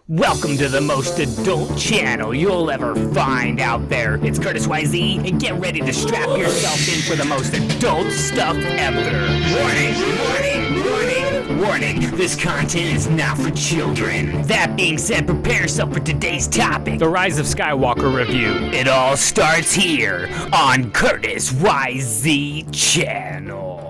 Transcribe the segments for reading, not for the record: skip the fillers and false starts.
Welcome to the most adult channel you'll ever find out there. It's Curtis YZ, and get ready to strap yourself in for the most adult stuff ever. Warning, this content is not for children. That being said, prepare yourself for today's topic, the Rise of Skywalker review. It all starts here on Curtis YZ channel.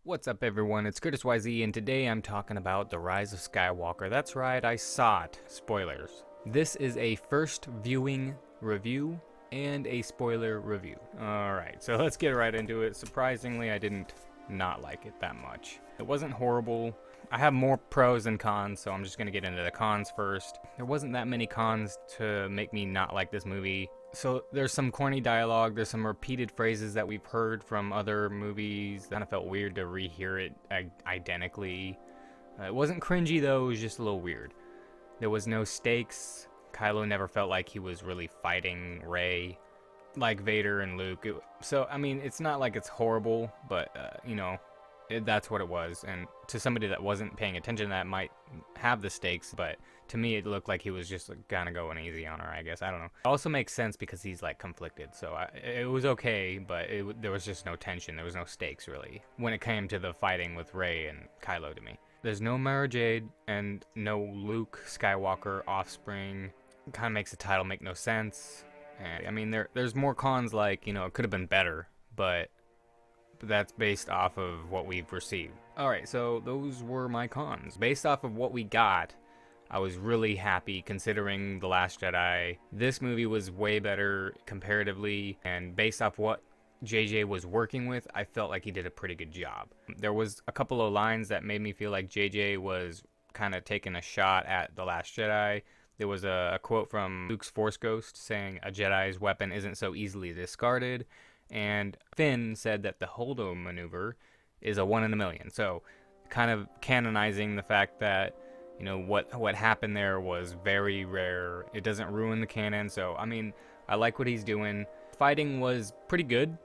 What's up everyone, it's Curtis YZ, and today I'm talking about The Rise of Skywalker. That's right, I saw it. Spoilers. This is a first viewing review and a spoiler review. Alright, so let's get right into it. Surprisingly, I didn't not like it that much. It wasn't horrible. I have more pros than cons, so I'm just gonna get into the cons first. There wasn't that many cons to make me not like this movie. So there's some corny dialogue, there's some repeated phrases that we've heard from other movies. Kind of felt weird to rehear it identically. It wasn't cringy though, it was just a little weird. There was no stakes. Kylo never felt like he was really fighting Rey like Vader and Luke. So, I mean, it's not like it's horrible, but, you know, that's what it was. And to somebody that wasn't paying attention, that might have the stakes, but to me it looked like he was just kind of going easy on her, I guess. I don't know. It also makes sense because he's like conflicted, so it was okay, but there was just no tension. There was no stakes really when it came to the fighting with Rey and Kylo to me. There's no Mara Jade and no Luke Skywalker offspring. It kind of makes the title make no sense. And I mean, there's more cons, like, you know, it could have been better, but that's based off of what we've received. Alright, so those were my cons. Based off of what we got, I was really happy considering The Last Jedi. This movie was way better comparatively, and based off what JJ was working with, I felt like he did a pretty good job. There was a couple of lines that made me feel like JJ was kind of taking a shot at The Last Jedi. There was a quote from Luke's Force Ghost saying, "A Jedi's weapon isn't so easily discarded." And Finn said that the Holdo maneuver is a 1 in a million. So kind of canonizing the fact that, you know, what happened there was very rare. It doesn't ruin the canon. So, I mean, I like what he's doing. Fighting was pretty good,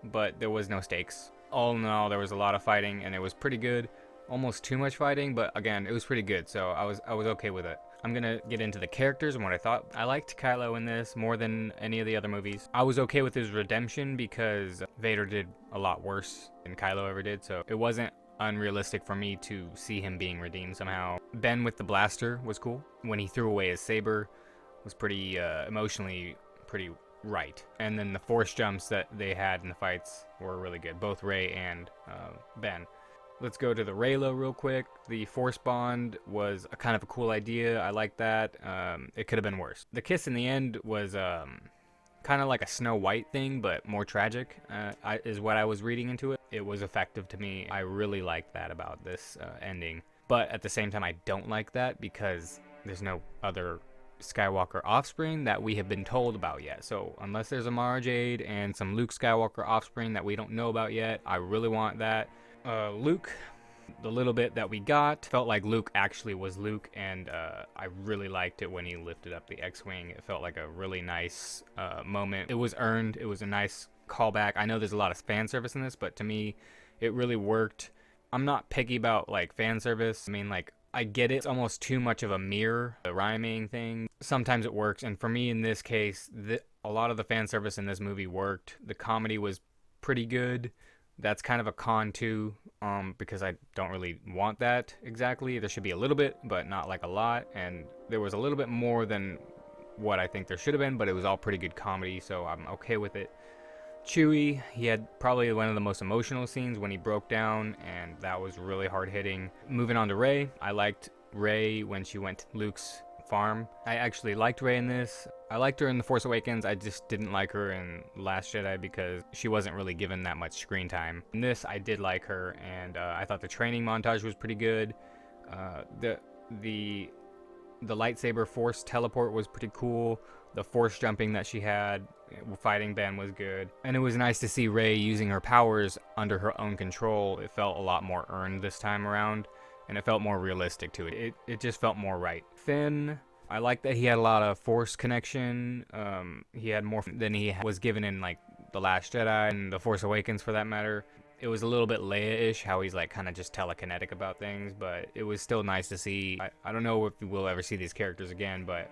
but there was no stakes. All in all, there was a lot of fighting, and it was pretty good. Almost too much fighting, but again, it was pretty good. So I was okay with it. I'm gonna get into the characters and what I thought. I liked Kylo in this more than any of the other movies. I was okay with his redemption because Vader did a lot worse than Kylo ever did, so it wasn't unrealistic for me to see him being redeemed somehow. Ben with the blaster was cool. When he threw away his saber was pretty emotionally pretty right. And then the force jumps that they had in the fights were really good, both Rey and Ben. Let's go to the Reylo real quick. The Force Bond was a kind of a cool idea. I like that. It could have been worse. The kiss in the end was kind of like a Snow White thing, but more tragic, is what I was reading into it. It was effective to me. I really liked that about this ending. But at the same time, I don't like that because there's no other Skywalker offspring that we have been told about yet. So unless there's a Mara Jade and some Luke Skywalker offspring that we don't know about yet, I really want that. Luke, the little bit that we got, felt like Luke actually was Luke, and I really liked it when he lifted up the X-Wing. It felt like a really nice moment. It was earned. It was a nice callback. I know there's a lot of fan service in this, but to me, it really worked. I'm not picky about, like, fan service. I mean, like, I get it. It's almost too much of a mirror, the rhyming thing. Sometimes it works, and for me in this case, a lot of the fan service in this movie worked. The comedy was pretty good. That's kind of a con too, because I don't really want that exactly. There should be a little bit, but not like a lot. And there was a little bit more than what I think there should have been, but it was all pretty good comedy, so I'm okay with it. Chewie, he had probably one of the most emotional scenes when he broke down, and that was really hard hitting. Moving on to Rey, I liked Rey when she went to Luke's farm. I actually liked Rey in this. I liked her in The Force Awakens. I just didn't like her in Last Jedi because she wasn't really given that much screen time. In this, I did like her, and I thought the training montage was pretty good. The lightsaber force teleport was pretty cool. The force jumping that she had fighting Ben was good. And it was nice to see Rey using her powers under her own control. It felt a lot more earned this time around, and it felt more realistic to it. It just felt more right. Finn, I like that he had a lot of force connection. He had more than he was given in, like, The Last Jedi and The Force Awakens for that matter. It was a little bit Leia-ish, how he's like kind of just telekinetic about things, but it was still nice to see. I don't know if we'll ever see these characters again, but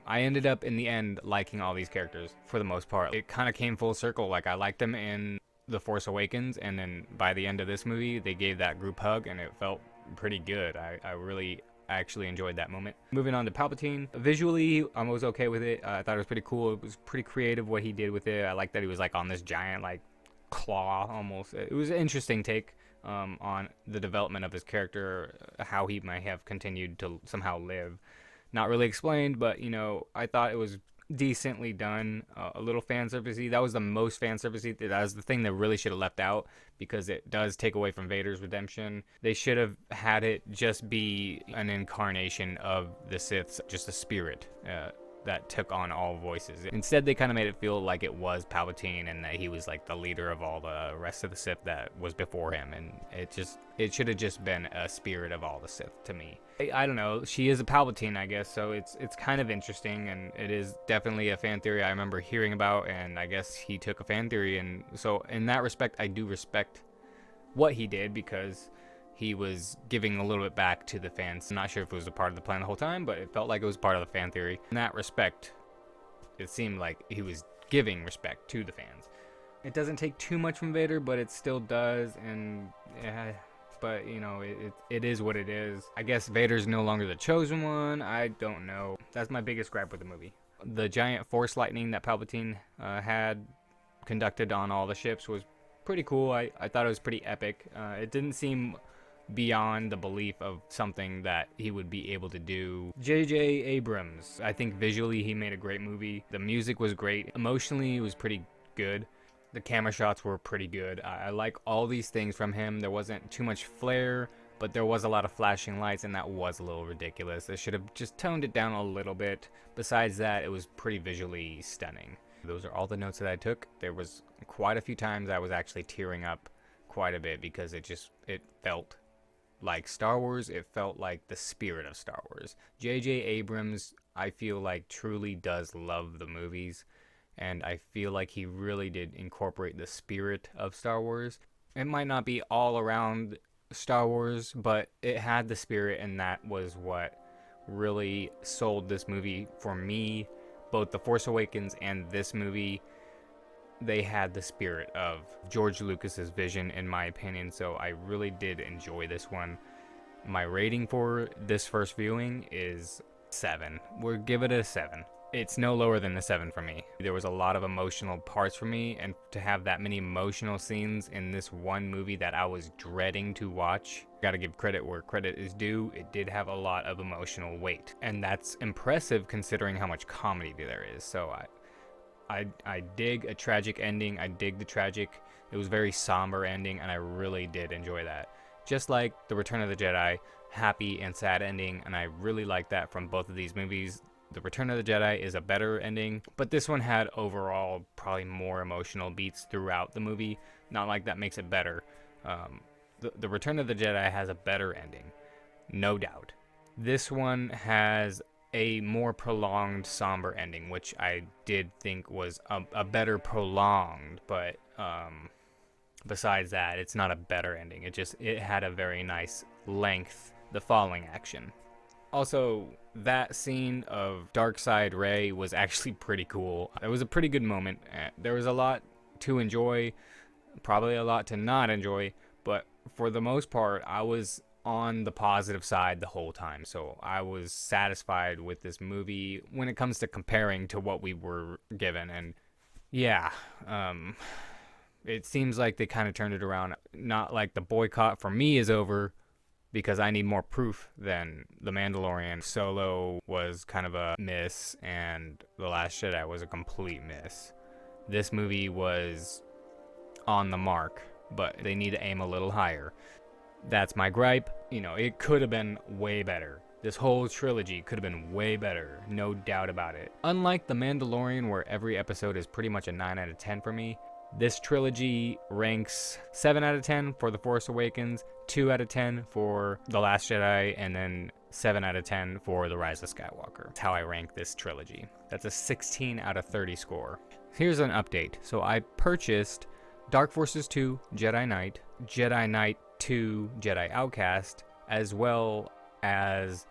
I ended up in the end liking all these characters for the most part. It kind of came full circle. Like, I liked them in The Force Awakens, and then by the end of this movie, they gave that group hug, and it felt pretty good. I really actually enjoyed that moment. Moving on to Palpatine. Visually, I was okay with it. I thought it was pretty cool. It was pretty creative what he did with it. I like that he was like on this giant like claw almost. It was an interesting take on the development of his character, how he might have continued to somehow live. Not really explained, but you know, I thought it was decently done. A little fan servicey. That was the most fan servicey. That was the thing that really should have left out, because it does take away from Vader's redemption. They should have had it just be an incarnation of the Sith's, just a spirit that took on all voices. Instead, they kind of made it feel like it was Palpatine, and that he was like the leader of all the rest of the Sith that was before him, and it should have just been a spirit of all the Sith to me. I don't know, she is a Palpatine, I guess, so it's kind of interesting, and it is definitely a fan theory I remember hearing about, and I guess he took a fan theory, and so in that respect, I do respect what he did, because he was giving a little bit back to the fans. I'm not sure if it was a part of the plan the whole time, but it felt like it was part of the fan theory. In that respect, it seemed like he was giving respect to the fans. It doesn't take too much from Vader, but it still does, and but you know, it is what it is. I guess Vader's no longer the chosen one. I don't know. That's my biggest gripe with the movie. The giant force lightning that Palpatine had conducted on all the ships was pretty cool. I thought it was pretty epic. It didn't seem beyond the belief of something that he would be able to do. J.J. Abrams, I think visually he made a great movie. The music was great. Emotionally, it was pretty good. The camera shots were pretty good. I like all these things from him. There wasn't too much flair, but there was a lot of flashing lights, and that was a little ridiculous. They should have just toned it down a little bit. Besides that, it was pretty visually stunning. Those are all the notes that I took. There was quite a few times I was actually tearing up quite a bit, because it felt like Star Wars. It felt like the spirit of Star Wars. J.J. Abrams, I feel like, truly does love the movies, and I feel like he really did incorporate the spirit of Star Wars. It might not be all around Star Wars, but it had the spirit, and that was what really sold this movie for me. Both The Force Awakens and this movie, they had the spirit of George Lucas's vision, in my opinion, so I really did enjoy this one. My rating for this first viewing is 7. We'll give it a 7. It's no lower than a 7 for me. There was a lot of emotional parts for me, and to have that many emotional scenes in this one movie that I was dreading to watch, gotta give credit where credit is due. It did have a lot of emotional weight, and that's impressive considering how much comedy there is. So I dig a tragic ending. I dig the tragic. It was a very somber ending, and I really did enjoy that. Just like The Return of the Jedi, happy and sad ending, and I really like that from both of these movies. The Return of the Jedi is a better ending, but this one had overall probably more emotional beats throughout the movie. Not like that makes it better. The Return of the Jedi has a better ending, no doubt. This one has a more prolonged, somber ending, which I did think was a better prolonged, but besides that, it's not a better ending. It had a very nice length, the falling action. Also, that scene of Darkseid Rey was actually pretty cool. It was a pretty good moment. There was a lot to enjoy, probably a lot to not enjoy, but for the most part, I was on the positive side the whole time. So I was satisfied with this movie when it comes to comparing to what we were given. And yeah, it seems like they kind of turned it around. Not like the boycott for me is over, because I need more proof than The Mandalorian. Solo was kind of a miss, and The Last Jedi was a complete miss. This movie was on the mark, but they need to aim a little higher. That's my gripe. You know, it could have been way better. This whole trilogy could have been way better, no doubt about it. Unlike The Mandalorian, where every episode is pretty much a 9 out of 10 for me, this trilogy ranks 7 out of 10 for The Force Awakens, 2 out of 10 for The Last Jedi, and then 7 out of 10 for The Rise of Skywalker. That's how I rank this trilogy. That's a 16 out of 30 score. Here's an update. So I purchased Dark Forces 2 Jedi Knight, Jedi Knight 2 Jedi Outcast, as well as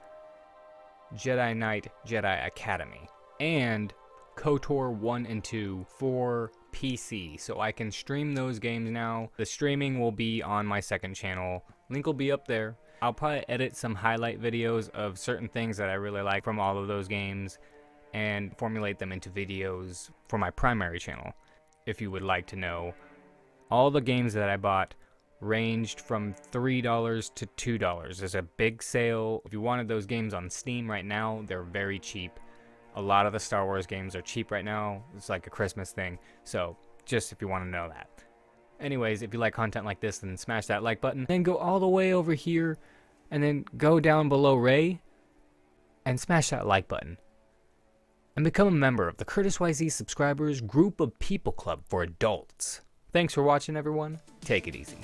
Jedi Knight Jedi Academy, and KOTOR 1 and 2 for PC, so I can stream those games now. The streaming will be on my second channel. Link will be up there. I'll probably edit some highlight videos of certain things that I really like from all of those games and formulate them into videos for my primary channel. If you would like to know, all the games that I bought ranged from $3 to $2. There's a big sale. If you wanted those games on Steam right now, they're very cheap. A lot of the Star Wars games are cheap right now. It's like a Christmas thing. So just if you want to know that. Anyways, if you like content like this, then smash that like button. Then go all the way over here and then go down below Ray and smash that like button. And become a member of the Curtis YZ subscribers group of people club for adults. Thanks for watching, everyone. Take it easy.